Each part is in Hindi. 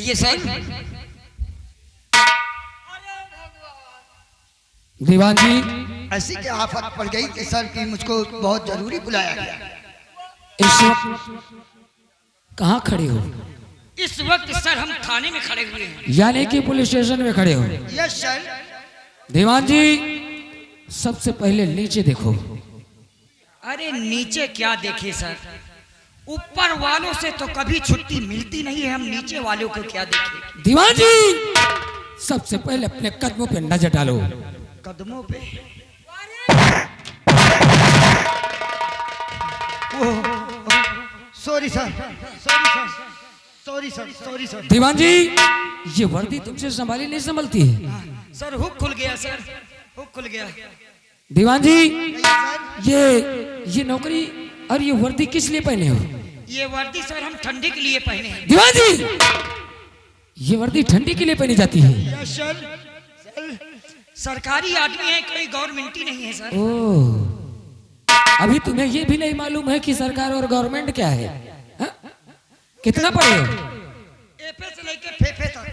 कहिए सर। दीवान जी ऐसी क्या आफत पड़ गई कि सर कि मुझको बहुत जरूरी बुलाया गया। इस वक्त कहाँ खड़े हो? इस वक्त सर हम थाने में खड़े हुए हैं। यानी कि पुलिस स्टेशन में खड़े हो? Yes sir. दीवान जी सबसे पहले नीचे देखो। अरे नीचे क्या देखे सर, ऊपर वालों से तो कभी छुट्टी मिलती नहीं है, हम नीचे वालों को क्या देखें। दीवान जी सबसे पहले अपने कदमों पे नजर डालो। कदमों पे? Sorry sir, sorry sir, sorry sir, sorry sir. Diwan ji ये वर्दी तुमसे संभाली नहीं संभलती है। सर हुक खुल गया सर, हुक खुल गया। दीवान जी सर ये नौकरी और ये वर्दी किस लिए पहने हो? ये वर्दी सर हम ठंडी के लिए पहने हैं। दीवान जी ये वर्दी ठंडी के लिए पहनी जाती है? Yes sir. सरकारी आदमी है, कोई गवर्नमेंट ही नहीं है सर। ओह अभी तुम्हें ये भी नहीं मालूम है कि सरकार और गवर्नमेंट क्या है? हा? कितना पढ़े हो? एफए से लेकर फेफे तक।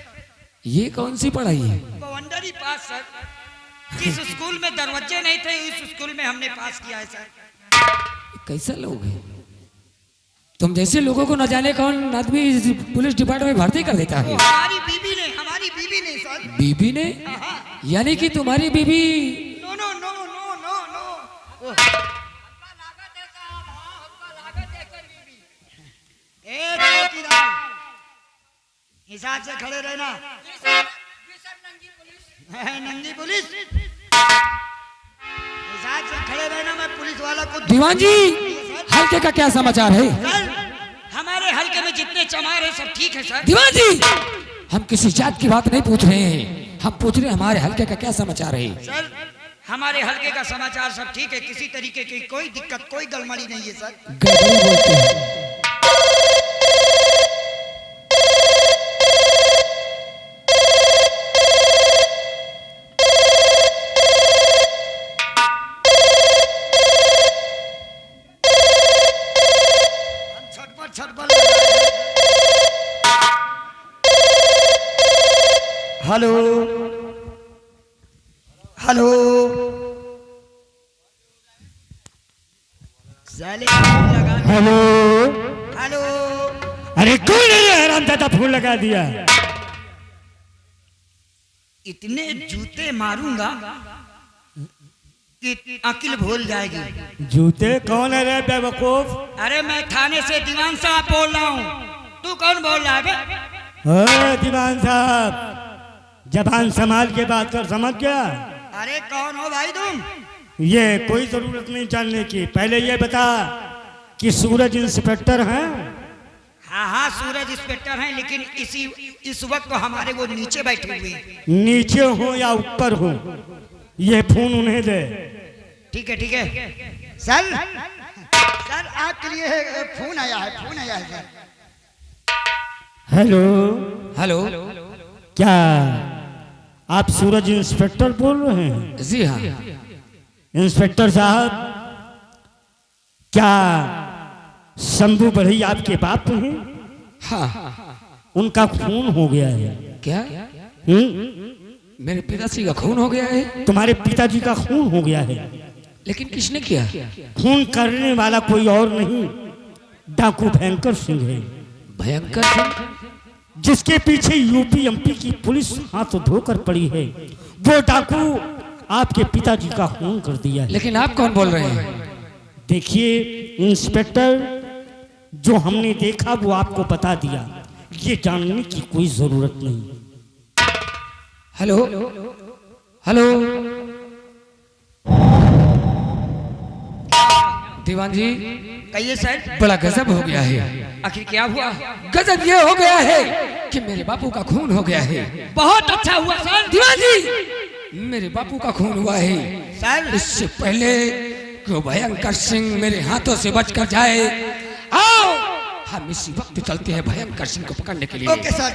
ये कौन सी पढ़ाई है? बाउंड्री पास सर। जिस स्कूल में दरवाजे नहीं थे उस स्कूल में हमने पास किया है सर। कैसा लोग है? तुम जैसे लोगों को न जाने कौन आदमी पुलिस डिपार्टमेंट में भर्ती कर देता है। हमारी बीबी ने सर। बीबी ने? यानी कि तुम्हारी बीबी? No no no no no no. ए चौकीदार, हिसाब से खड़े रहना। नंगी पुलिस, हिसाब से खड़े रहना। मैं पुलिस वाला को। दीवान जी हल्के का क्या समाचार है? सर हमारे हल्के में जितने चमार है सब ठीक है सर। दीवान जी हम किसी जात की बात नहीं पूछ रहे हैं, हम पूछ रहे हैं हमारे हल्के का क्या समाचार है? सर हमारे हल्के का समाचार सब ठीक है, किसी तरीके की कोई दिक्कत कोई गड़बड़ी नहीं है सर। गड़बड़ी बोलते हैं। Hello hello. हेलो। हेलो। अरे कौन है ये हरामजादा फोन लगा दिया? इतने जूते मारूंगा कि अकिल भूल जाएगी। जूते कौन है रे बेवकूफ? अरे मैं थाने से दीवान साहब बोल रहा हूँ, तू कौन बोल रहा है बे? ओ दीवान साहब जबान संभाल के बात कर, समझ गया? अरे कौन हो भाई तुम? ये कोई जरूरत नहीं जानने की, पहले ये बता कि सूरज इंस्पेक्टर हैं? हाँ हाँ सूरज इंस्पेक्टर हैं, लेकिन इस वक्त तो हमारे वो नीचे बैठे हुए हैं। नीचे हो या ऊपर हो ये फोन उन्हें दे। ठीक है ठीक है। सर सर आपके लिए फोन आया है, फोन आया है सर। हेलो। हेलो क्या आप सूरज इंस्पेक्टर बोल रहे हैं? जी हाँ। इंस्पेक्टर साहब क्या शंभू बढ़ई आपके बाप हैं? हाँ। उनका खून हो गया है। क्या? मेरे पिताजी का खून हो गया है? तुम्हारे पिताजी का खून हो गया है, लेकिन किसने किया? खून करने वाला कोई और नहीं, डाकू भयंकर सिंह है। भयंकर सिंह? जिसके पीछे यूपी एमपी की पुलिस हाथ धोकर पड़ी है, वो डाकू आपके पिताजी का खून कर दिया है। लेकिन आप कौन बोल रहे हैं? देखिए इंस्पेक्टर, जो हमने देखा वो आपको बता दिया, ये जानने की कोई जरूरत नहीं। Hello hello. दीवान जी कहिए सर। बड़ा गजब हो गया है। आखिर क्या हुआ? गजब ये हो गया है कि मेरे बापू का खून हो गया है। बहुत अच्छा हुआ सर। दीवान जी मेरे बापू का खून हुआ है सर। इससे पहले कि भयंकर सिंह मेरे हाथों से बचकर जाए, आओ हम इसी वक्त चलते हैं भयंकर सिंह को पकड़ने के लिए। Okay sir.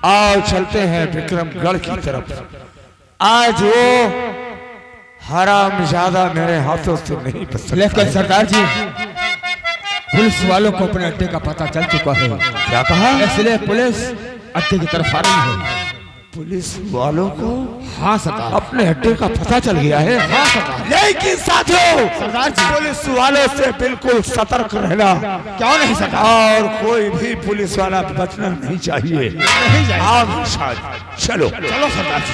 आओ चलते हैं विक्रमगढ़ की तरफ। आज वो हरामजादा मेरे हाथों से नहीं बच सकता। लेकिन सरदार जी, पुलिस वालों को अपने अड्डे का पता चल चुका है। क्या कहा? इसलिए पुलिस अड्डे की तरफ आ रही है। पुलिस वालों को हाँ सरदार। अपने अड्डे का पता चल गया है। हाँ सरदार। लेकिन साथियों, सरदार जी, पुलिस वालों से बिल्कुल सतर्क रहना। क्यों नहीं सरदार? और कोई भी पुलिस वाला बचना नहीं चाहिए। नहीं जाए। आओ शायद, चलो चलो सरदार जी।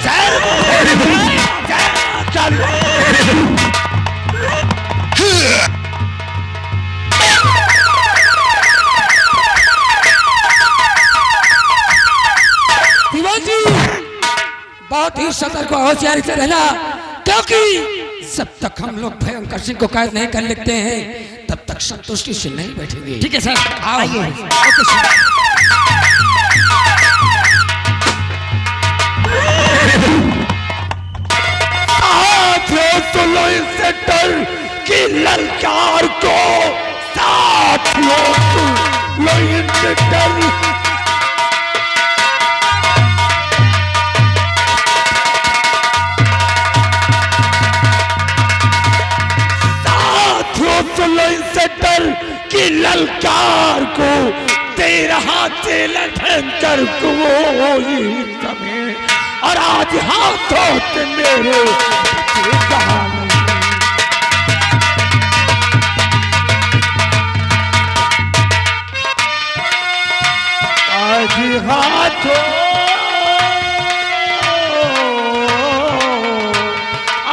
दीवान जी, बहुत ही सतर्क और होशियारी से रहना, क्योंकि जब तक हम लोग भयंकर सिंह को कैद नहीं कर लेते हैं तब तक संतुष्टि से नहीं बैठेंगे। ठीक है सर, आइए। Okay sir. सुनो इससे डर की ललकार को, साथियों सुनो इससे डर। सुनो इससे डर की ललकार को, तेरा हाथ भयंकर को समय, और आज हाथों से मेरे आज हाथों,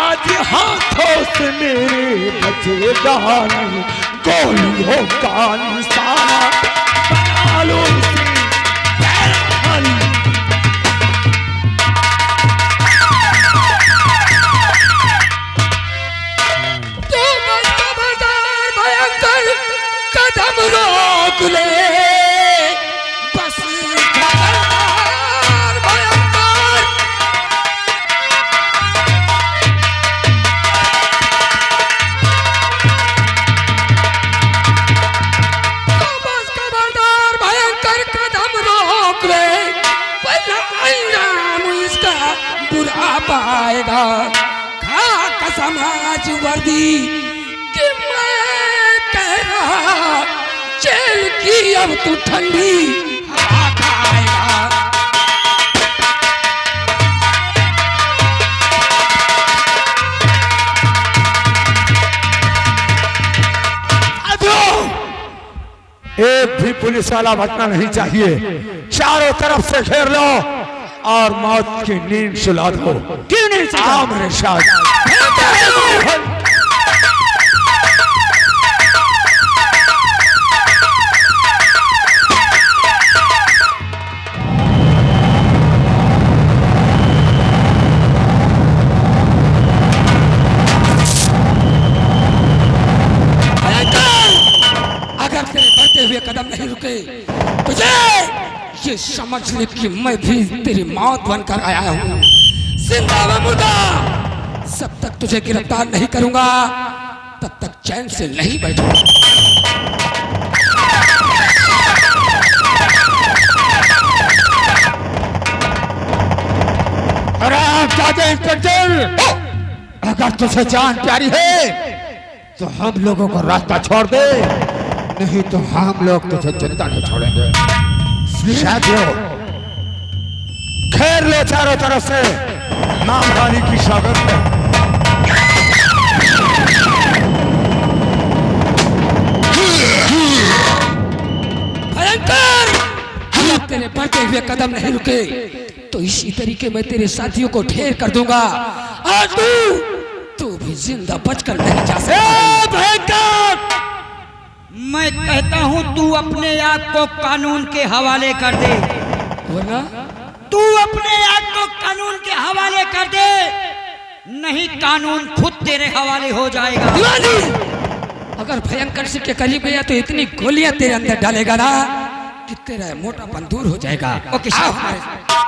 आज हाथों से मेरे बचेगा नहीं। गोलियों का निशाना बना लो इसे बहरहाल। कदम रोक ले, बस खबरदार भयंकर। बस खबरदार भयंकर, कदम रोक ले, वरना अंजाम इसका बुरा पाएगा। खा कसम आज वर्दी कि मैं कह रहा, जेल की अब तू ठंडी हवा खाएगा। एक भी पुलिस वाला बचना नहीं चाहिए। चारों तरफ से घेर लो और मौत की नींद सुला दो। क्यों नहीं आओ मेरे साथ। अगर तेरे बढ़ते हुए कदम नहीं रुके, तुझे ये समझ ले कि मैं भी तेरी मौत बनकर आया हूँ। जिंदा व मुर्दा, जब तक तुझे गिरफ्तार नहीं करूंगा तब तक चैन से नहीं बैठूंगा। इंस्पेक्टर, अगर तुझे जान प्यारी है तो हम लोगों को रास्ता छोड़ दे, नहीं तो हम लोग तुझे जिंदा नहीं छोड़ेंगे। साथियों, घेर लो चारों तरफ से, नाम वाली की स्वागत है। भयंकर, अगर तेरे बढ़ते हुए कदम नहीं रुके तो इसी तरीके मैं तेरे साथियों को ढेर कर दूंगा और तू भी जिंदा बचकर नहीं जा सकता। भयंकर, मैं कहता हूँ तू अपने आप को कानून के हवाले कर दे। वरना तू अपने आप को कानून के हवाले कर दे, नहीं कानून खुद तेरे हवाले हो जाएगा। दीवानी, अगर भयंकर सिंह के करीब गया तो इतनी गोलियां तेरे अंदर डालेगा ना कि तेरा मोटापन दूर हो जाएगा। ओके आओ साहब। हमारे साथ।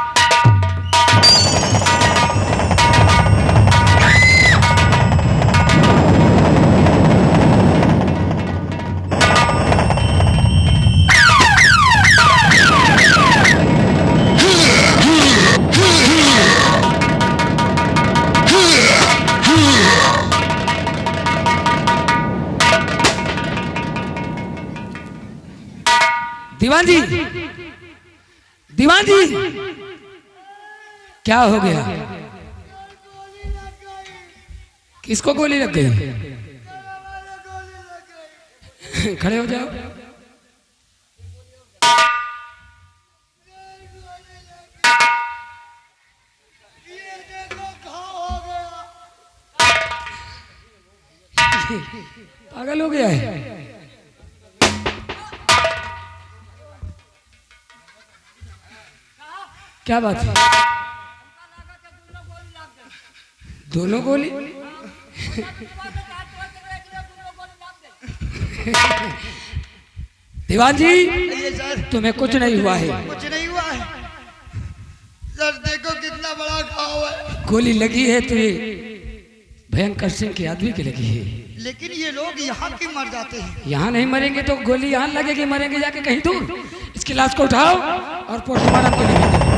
दीवान जी, दीवान जी, क्या हो गया? किसको गोली लग गई? खड़े हो जाओ। पागल हो गया है। क्या बात है? दोनों गोली? दीवान जी, ये सर तुम्हें कुछ नहीं हुआ है। कुछ नहीं हुआ है सर, देखो कितना बड़ा घाव है। गोली लगी है तो ये भयंकर सिंह के आदमी की लगी है। लेकिन ये लोग यहाँ क्यों मर जाते हैं? यहाँ नहीं मरेंगे तो गोली यहाँ लगेगी, मरेंगे जाके कहीं दूर। इसकी लाश को उठाओ और पोस्टमार्टम के लिए भेजो।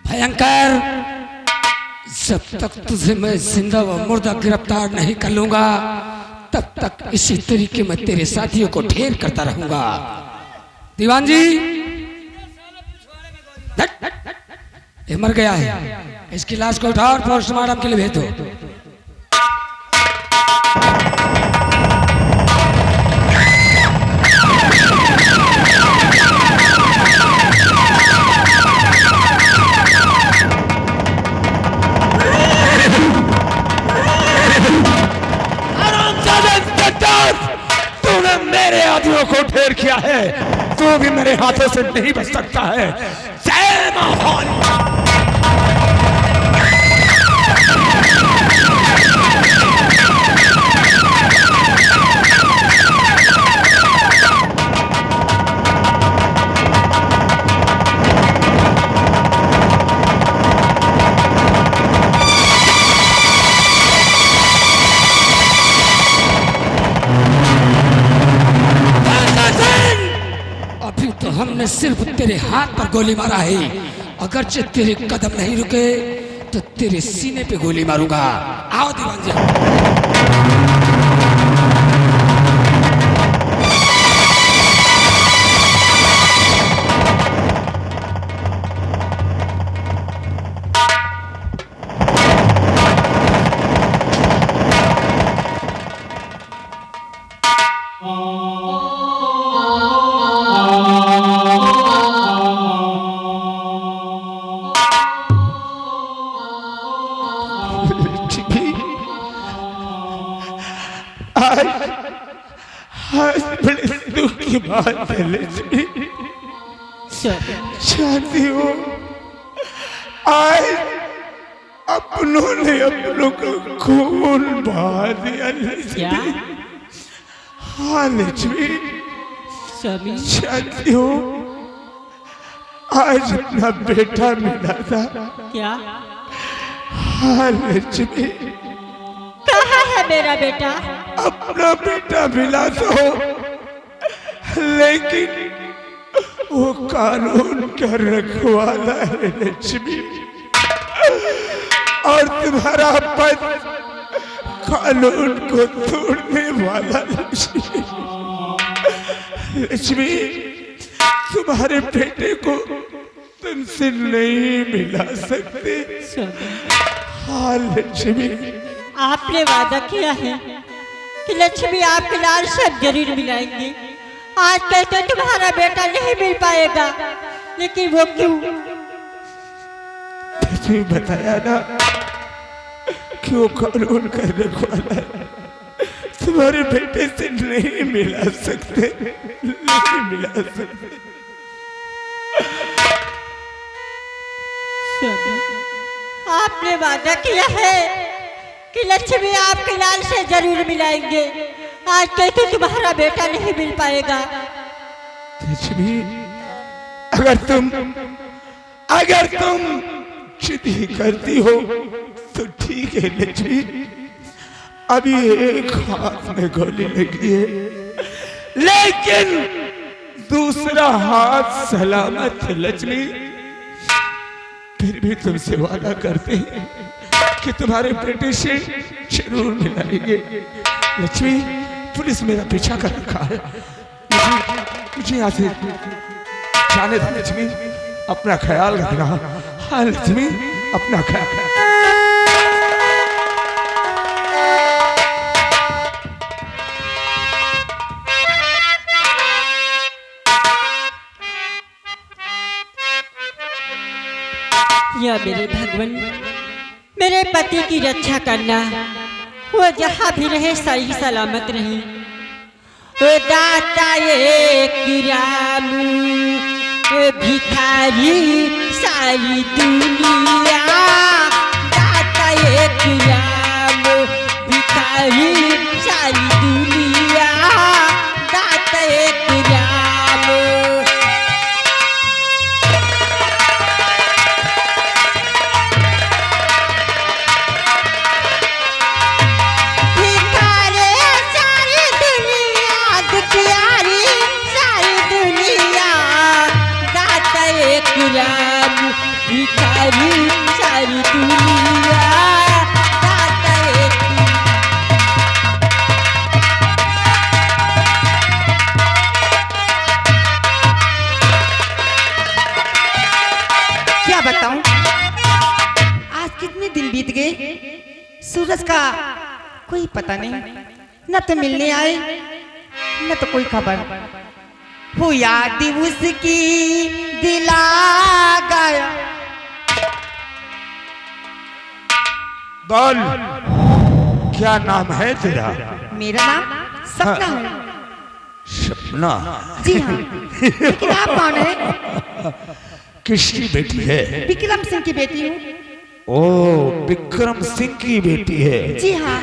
भयंकर, जब तक तुझे मैं जिंदा व मुर्दा गिरफ्तार नहीं कर लूंगा तब तक इसी तरीके में तेरे साथियों को ढेर करता रहूंगा। दीवान जी, ये मर गया है, इसकी लाश को उठाओ और पोस्टमार्टम के लिए भेजो। तूने मेरे आदमियों को ढेर किया है, तू भी मेरे हाथों से नहीं बच सकता है। जय महाभारत। अभी तो हमने सिर्फ तेरे हाथ पर गोली मारा है, अगरचे तेरे कदम नहीं रुके तो तेरे सीने पे गोली मारूंगा। आओ दीवान जी। आज बड़े दुख की बात है लक्ष्मी, जानती हो आज अपनों ने अपनों का खून बहा दिया लक्ष्मी। हाँ लक्ष्मी, जानती हो आज अपना बेटा मिला था। क्या? हाँ लक्ष्मी, कहाँ है मेरा बेटा? अपना बेटा मिला तो, लेकिन वो कानून का रखवाला है लक्ष्मी, और तुम्हारा पद कानून को तोड़ने वाला लक्ष्मी। लक्ष्मी, तुम्हारे बेटे को तुमसे नहीं मिला सकते। हाँ लक्ष्मी, आपने वादा किया है कि लक्ष्मी आपके लाल सब जरूर मिलाएंगे। आज कल तो तुम्हारा बेटा नहीं मिल पाएगा, लेकिन वो क्यों? तुझे बताया ना कि वो कानून का रखवाला है, तुम्हारे बेटे से नहीं मिला सकते, नहीं मिला सकते। आपने वादा किया है कि लक्ष्मी आपके लाल से जरूर मिलाएंगे। आज कल तो तुम्हारा बेटा नहीं मिल पाएगा। लक्ष्मी, अगर तुम जिद करती हो तो ठीक है लक्ष्मी। अभी एक हाथ में गोली लगी है, लेकिन दूसरा हाथ सलामत है लक्ष्मी। फिर भी तुमसे वादा करते हैं कि तुम्हारे बेटे से जरूर मिलाएंगे। लक्ष्मी, पुलिस मेरा पीछा कर रखा है, मुझे यहाँ से जाने दो लक्ष्मी। अपना ख्याल रखना। हाँ लक्ष्मी, अपना ख्याल। या मेरे भगवान, मेरे पति की रक्षा करना, वो जहाँ भी रहे सही सलामत रहे। ओ दाता एक राम, भिखारी सारी दुनिया। दाता एक राम, भिखारी सारी दुनिया। दाता एक राम। भिखारी सारी दुनिया, दुखियारी सारी दुनिया। दाता एक राम, भिखारी सारी दुनिया। दाता एक। क्या बताऊं, आज कितने दिन बीत गए, सूरज का कोई पता नहीं, न तो मिलने आए न तो कोई खबर। वो याद उसकी दिला गया। बोल, क्या नाम है तेरा? मेरा नाम सपना है। सपना? जी हाँ, लेकिन आप कौन है? किसकी बेटी है? विक्रम सिंह की बेटी हूँ। ओ, विक्रम सिंह की बेटी है। जी हाँ।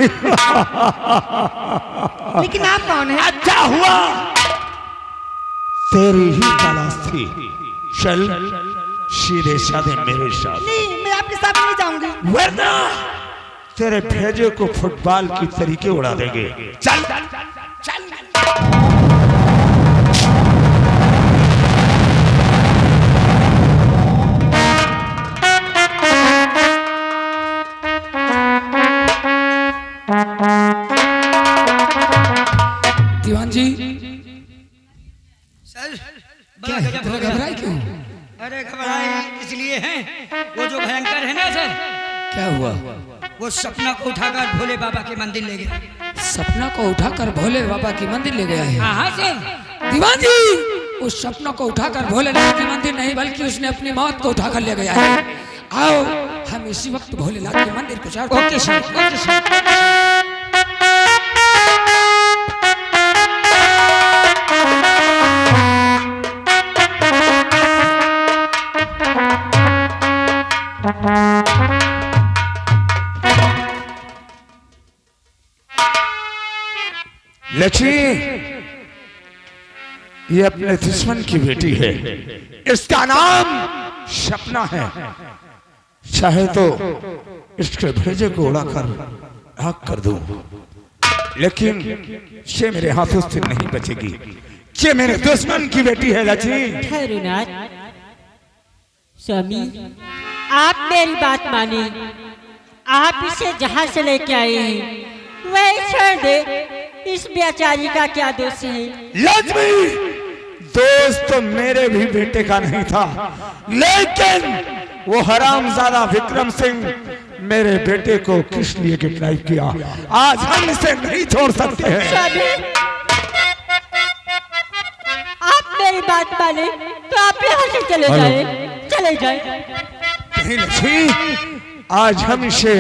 लेकिन आप कौन है? अच्छा हुआ तेरी ही तलाश थी। चल सीधे साधे मेरे साथ। नहीं, मैं आपके साथ नहीं जाऊंगी। वरना तेरे भेजे को फुटबॉल की तरीके उड़ा देंगे। चल चल। दीवान जी, सर क्या बड़ा गजब हो गया। घबराए क्यों? अरे घबराए इसलिए हैं, वो जो भयंकर है ना सर, क्या हुआ? वो सपना को उठाकर भोले बाबा के मंदिर ले गया। सपना को उठाकर भोले बाबा की मंदिर ले गया है? हाँ सर। दीवान जी, उस सपना को उठाकर भोलेनाथ की मंदिर नहीं, बल्कि उसने अपनी मौत को उठाकर ले गया है। आओ हम इसी वक्त भोलेनाथ के मंदिर को चलते हैं। Okay sir, okay sir. Lakshmi, ये अपने दुश्मन की बेटी है। इसका नाम सपना है। चाहे तो इसके भेजे को उड़ाकर आग कर दूं, लेकिन ये मेरे हाथों से नहीं बचेगी। ये मेरे दुश्मन की बेटी है लक्ष्मी। खैरुनाथ, स्वामी आप मेरी बात माने। आप इसे जहाँ से लेके आए हैं वही छोड़ दे। इस बेचारी का क्या दोष है? लक्ष्मी, दोस्त तो मेरे भी बेटे का नहीं था, लेकिन वो हरामजादा विक्रम सिंह मेरे बेटे को किस लिए किडनैप किया, आज हम इसे नहीं छोड़ सकते हैं। स्वामी, आप मेरी बात माने तो आप यहाँ से चले जाए, चले जाए। नहीं लक्ष्मी, आज हम इसे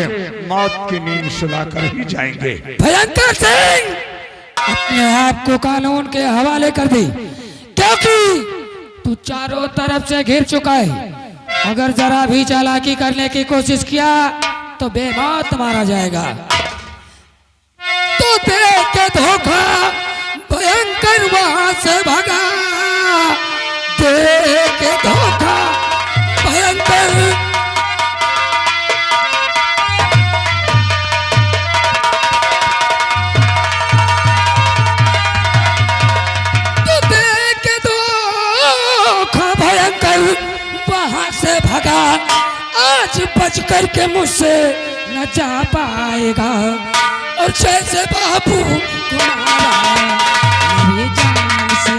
मौत की नींद सुलाकर ही जाएंगे। भयंकर सिंह, अपने आप को कानून के हवाले कर दे, क्योंकि तू चारों तरफ से घिर चुका है। अगर जरा भी चालाकी करने की कोशिश किया तो बेमौत मारा जाएगा। तो देख के धोखा भयंकर वहां से भगा, देख के धोखा भयंकर। आज बच कर के मुझसे न जा पाएगा। और जैसे बाबू को मारा मेरी जान से,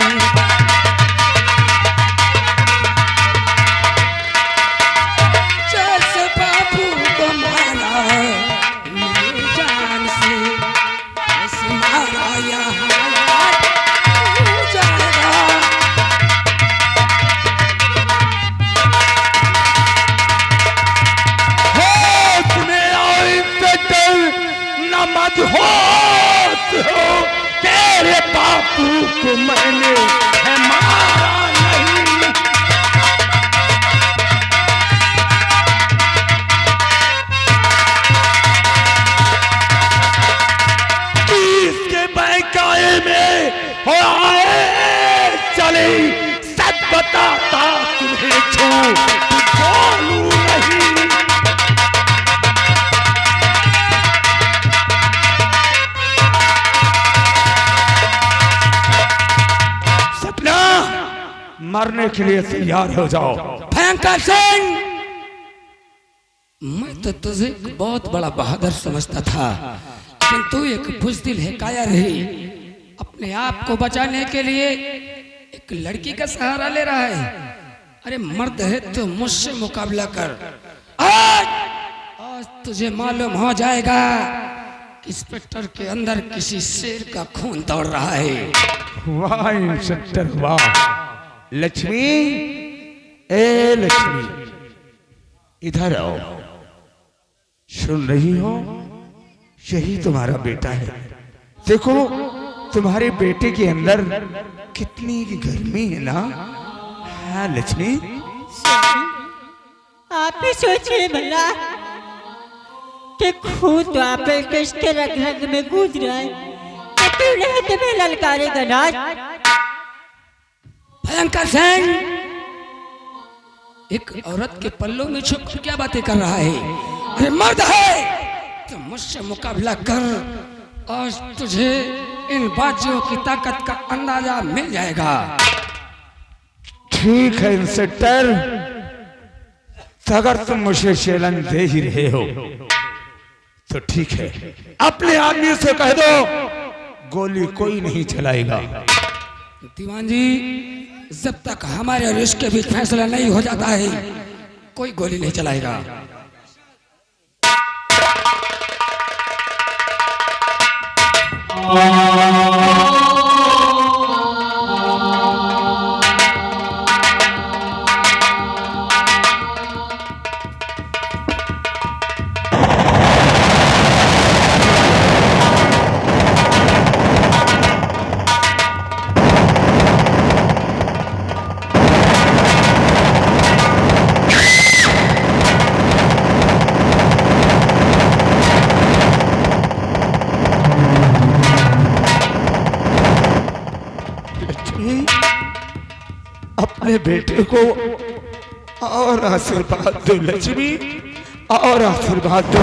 जैसे बाबू को मारा मेरी जान से, ऐसे मारा यहाँ हो जाएगा। मदहोश हो, तेरे बापू को मैंने है मारा नहीं। इसके बहकाए में हो आए चले, सच बताता तुम्हें छू बोलूं नहीं। मरने के लिए तैयार हो जाओ। भयंकर सिंह, मैं तो तुझे एक बहुत बड़ा बहादुर समझता था, लेकिन तू एक बुज़दिल है, कायर है। अपने आप को बचाने के लिए एक लड़की का सहारा ले रहा है। अरे मर्द है तो मुझसे मुकाबला कर। आज तुझे मालूम हो जाएगा कि इंस्पेक्टर के अंदर किसी शेर का खून दौड़ रहा है। वाह इंस्पेक्टर वाह। लक्ष्मी, ए लक्ष्मी, इधर आओ। सुन रही हो, यही तुम्हारा बेटा है। देखो तुम्हारे बेटे के अंदर कितनी गर्मी है ना। हाँ लक्ष्मी, आप ही सोचिए भला कि खून तो आप के रग रग में गूंज रहा है, तो क्यों नहीं तुम्हें ललकारेगा नाच। भयंकर सिंह, एक औरत के पल्लों में छुप कर क्या बातें कर रहा है? अरे मर्द है तो मुझसे मुकाबला कर, आज तुझे इन बाजियों की ताकत का अंदाजा मिल जाएगा। ठीक है इंस्पेक्टर, अगर तुम मुझे चैलेंज दे ही रहे हो तो ठीक है, अपने आदमी से कह दो गोली कोई नहीं चलाएगा। दीवान जी, जब तक हमारे और इसके बीच फैसला नहीं हो जाता है, कोई गोली नहीं चलाएगा। अपने बेटे को और आशीर्वाद दो लक्ष्मी, और आशीर्वाद दो।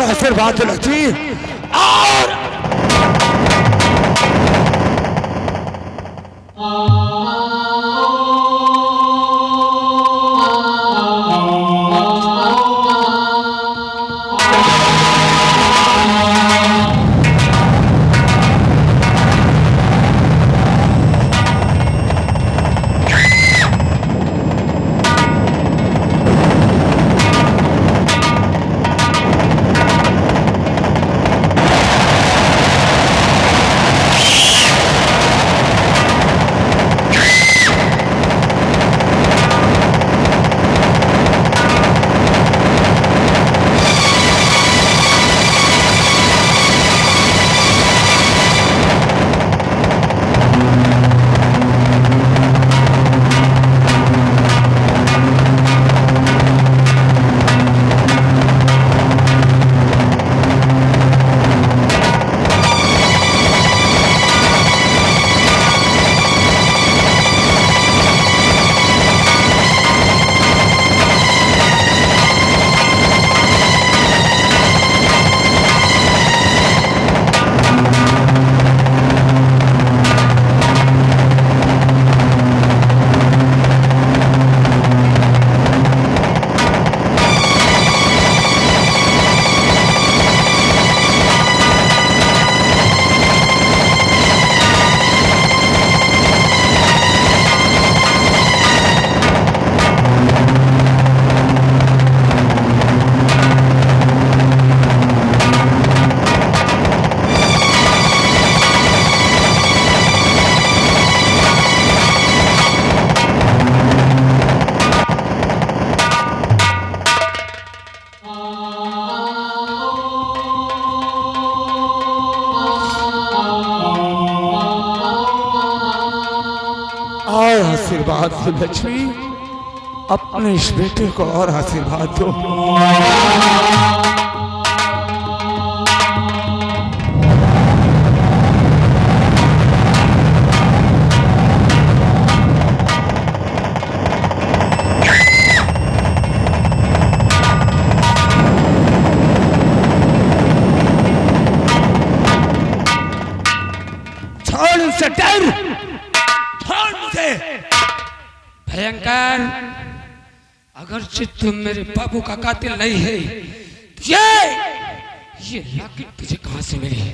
आशीर्वाद लक्ष्मी, और भाग्य लक्ष्मी, अपने इस बेटे को और आशीर्वाद दो। छोड़ उसे, डर छोड़ मुझे। भयंकर, अगर तुम मेरे बाबू का कातिल नहीं है, ये लॉकेट तुझे कहां से मिली है?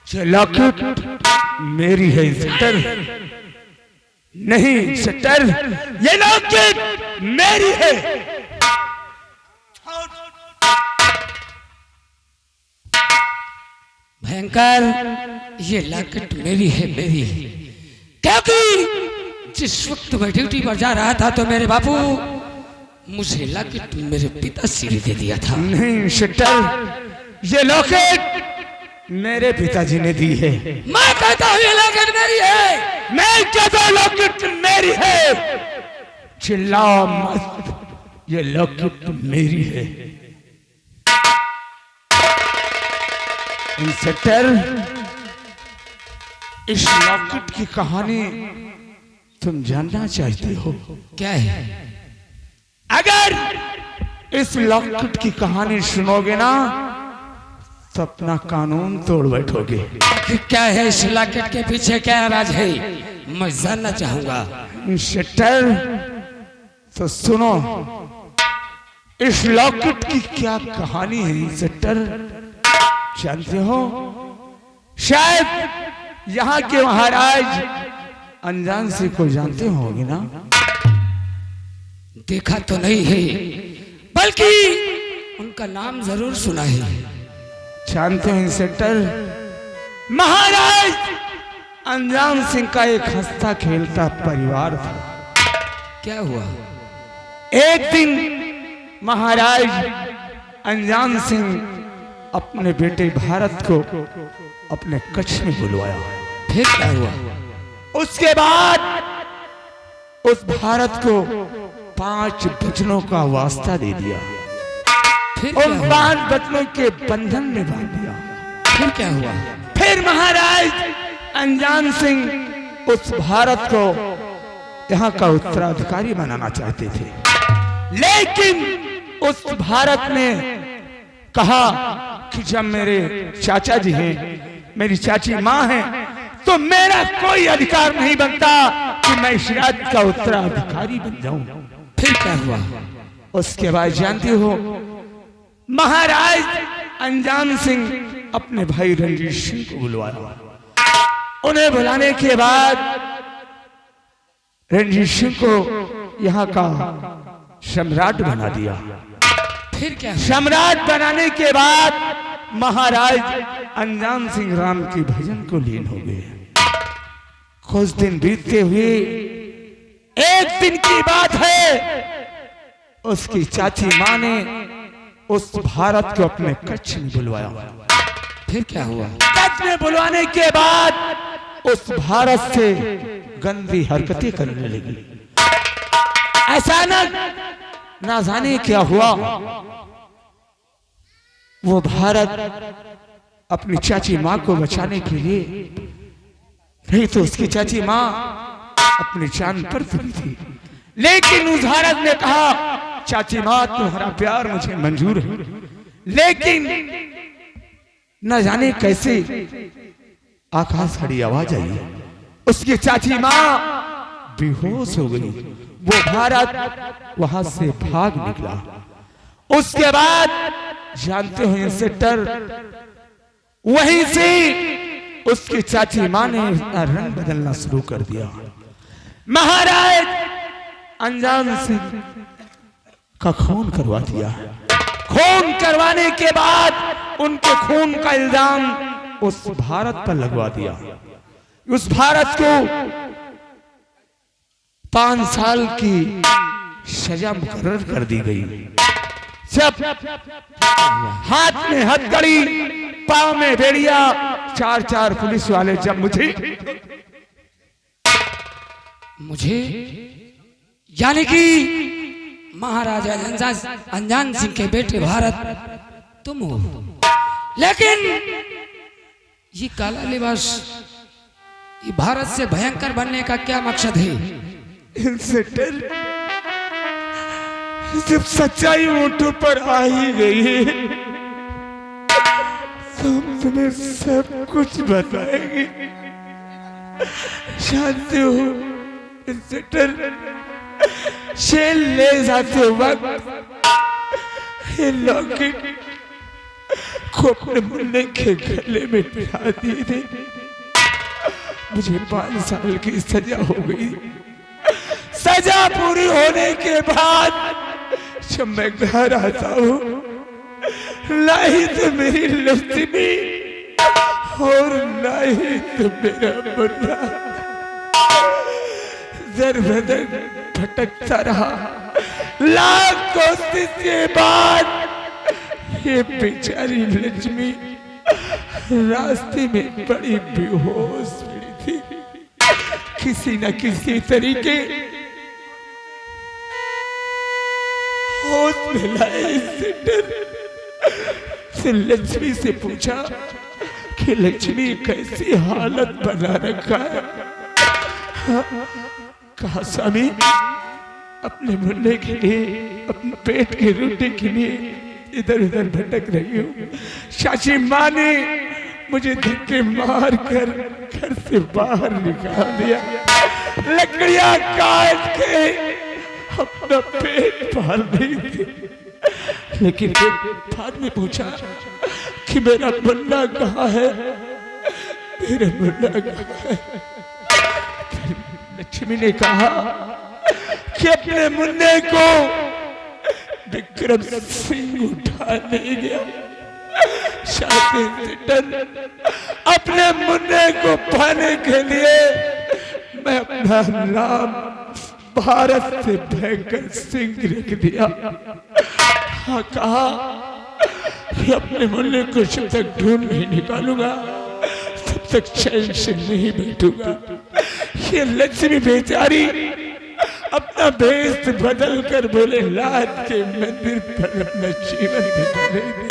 ये लॉकेट मेरी है इंस्पेक्टर। नहीं इंस्पेक्टर, ये लॉकेट मेरी है। भयंकर, ये लॉकेट मेरी है, मेरी है। क्योंकि जिस वक्त मैं ड्यूटी पर जा रहा था तो मेरे बापू मुझे लॉकेट मेरे पिताश्री ने दे दिया था। नहीं इंस्पेक्टर, ये लॉकेट मेरे पिताजी ने दी है। मैं कहता हूँ ये लॉकेट मेरी है। मैं कहता हूँ लॉकेट मेरी है। चिल्लाओ मत, ये लॉकेट मेरी है। इंस्पेक्टर, इस लॉकेट की कहानी तुम जानना चाहते हो? क्या है? अगर इस लॉकेट की कहानी सुनोगे ना तो अपना कानून तोड़ बैठोगे। क्या है इस लॉकेट के पीछे, क्या राज है, मैं जानना चाहूंगा। इंस्पेक्टर तो सुनो, इस लॉकेट की क्या कहानी है इंस्पेक्टर जानते हो? शायद यहाँ के महाराज अनजान सिंह को जानते होंगे ना? देखा तो नहीं है, बल्कि उनका नाम जरूर सुना है। जानते हो इंस्पेक्टर, महाराज अनजान सिंह का एक हंसता खेलता परिवार था। क्या हुआ? एक दिन महाराज अनजान सिंह अपने बेटे भारत को अपने कक्ष में बुलवाया। फिर क्या हुआ? उसके बाद उस भारत को 5 वचनों का वास्ता दे दिया। फिर क्या उन हुआ? 5 वचनों के बंधन में बांध दिया। फिर क्या हुआ? फिर महाराज अनजान सिंह उस भारत को यहाँ का उत्तराधिकारी बनाना चाहते थे, लेकिन उस भारत ने कहा कि जब मेरे चाचा जी हैं, मेरी चाची माँ है, तो मेरा कोई अधिकार नहीं बनता कि मैं इस राज्य का उत्तराधिकारी बन जाऊं। फिर क्या हुआ? उसके बाद जानती हो, महाराज अनजान सिंह अपने भाई रणजीत सिंह को बुलवाया। उन्हें बुलाने के बाद रणजीत सिंह को यहाँ का सम्राट बना दिया। फिर क्या? सम्राट बनाने के बाद महाराज अनजान सिंह राम के भजन को लीन हो गए। कुछ दिन बीतते हुए एक दिन की बात है, उसकी चाची माँ ने उस भारत को अपने कक्ष में बुलवाया। फिर क्या हुआ? कक्ष में बुलवाने के बाद उस भारत से गंदी हरकतें करने लगी। अचानक ना जाने क्या हुआ, वो भारत अपनी चाची माँ को बचाने के लिए, नहीं तो उसकी चाची माँ अपनी जान पर तुली थी, लेकिन उस भारत ने कहा चाची माँ तुम्हारा प्यार मुझे मंजूर है, लेकिन न जाने कैसे आकाश खड़ी आवाज आई, उसकी चाची माँ बेहोश हो गई। वो भारत वहां से भाग निकला। उसके बाद जानते हो इंस्पेक्टर, वहीं से उसकी चाची माँ ने रंग बदलना शुरू कर दिया। महाराज अनजान सिंह का खून करवा दिया। खून करवाने के बाद उनके खून का इल्जाम उस भारत पर लगवा दिया। उस भारत को 5 साल की सजा मुकर्रर कर दी गई। जब हाथ में हथकड़ी, पांव में बेड़िया, 4-4 पुलिस वाले जब मुझे मुझे यानी कि महाराजा अनजान सिंह के बेटे भारत तुम हो, लेकिन ये काला लिबास, ये भारत से भयंकर बनने का क्या मकसद है? इंस्पेक्टर, जब सच्चाई ऊँटों पर आ ही गई है तो हम तुम्हें सब कुछ बताएंगे। जानते हो इंस्पेक्टर, शेल ले जाते वक्त ये लॉकेट को अपने मुन्ने के गले में पिला दिए थे। मुझे 5 साल की सजा हो गई। सजा पूरी होने के बाद जब मैं घर आता हूँ, ना ही तो मेरी लक्ष्मी और ना ही तो मेरा मुन्ना दर बदर भटकता रहा। लाख कोशिश के बाद ये बेचारी लक्ष्मी रास्ते में बड़ी बेहोश पड़ी थी। किसी न किसी तरीके होश में लाए इससे डर से लक्ष्मी से पूछा कि लक्ष्मी कैसी हालत बना रखा है। कहा स्वामी, अपने मुन्ने के लिए, अपने पेट की रोटी के लिए इधर उधर भटक रही हूँ। शाशी माँ ने मुझे धक्के मार कर घर से बाहर निकाल दिया, लकड़ियां काट के अपना पेट पाल रही थी। लेकिन बाद में पूछा कि मेरा मुन्ना कहाँ है, मेरा मुन्ना कहाँ है। लक्ष्मी ने कहा कि अपने मुन्ने को विक्रम सिंह उठा ले गया। अपने मुन्ने को पाने के लिए मैं अपना नाम भारत से भयंकर सिंह रख दिया। हाँ, कहा कि अपने मुन्ने को जब तक ढूंढ नहीं निकालूंगा तब तक चैन से नहीं बैठूंगा। ये लक्ष्मी बेचारी अपना भेष बदल कर बोले लात के मंदिर पर अपना जीवन बिता रही थी।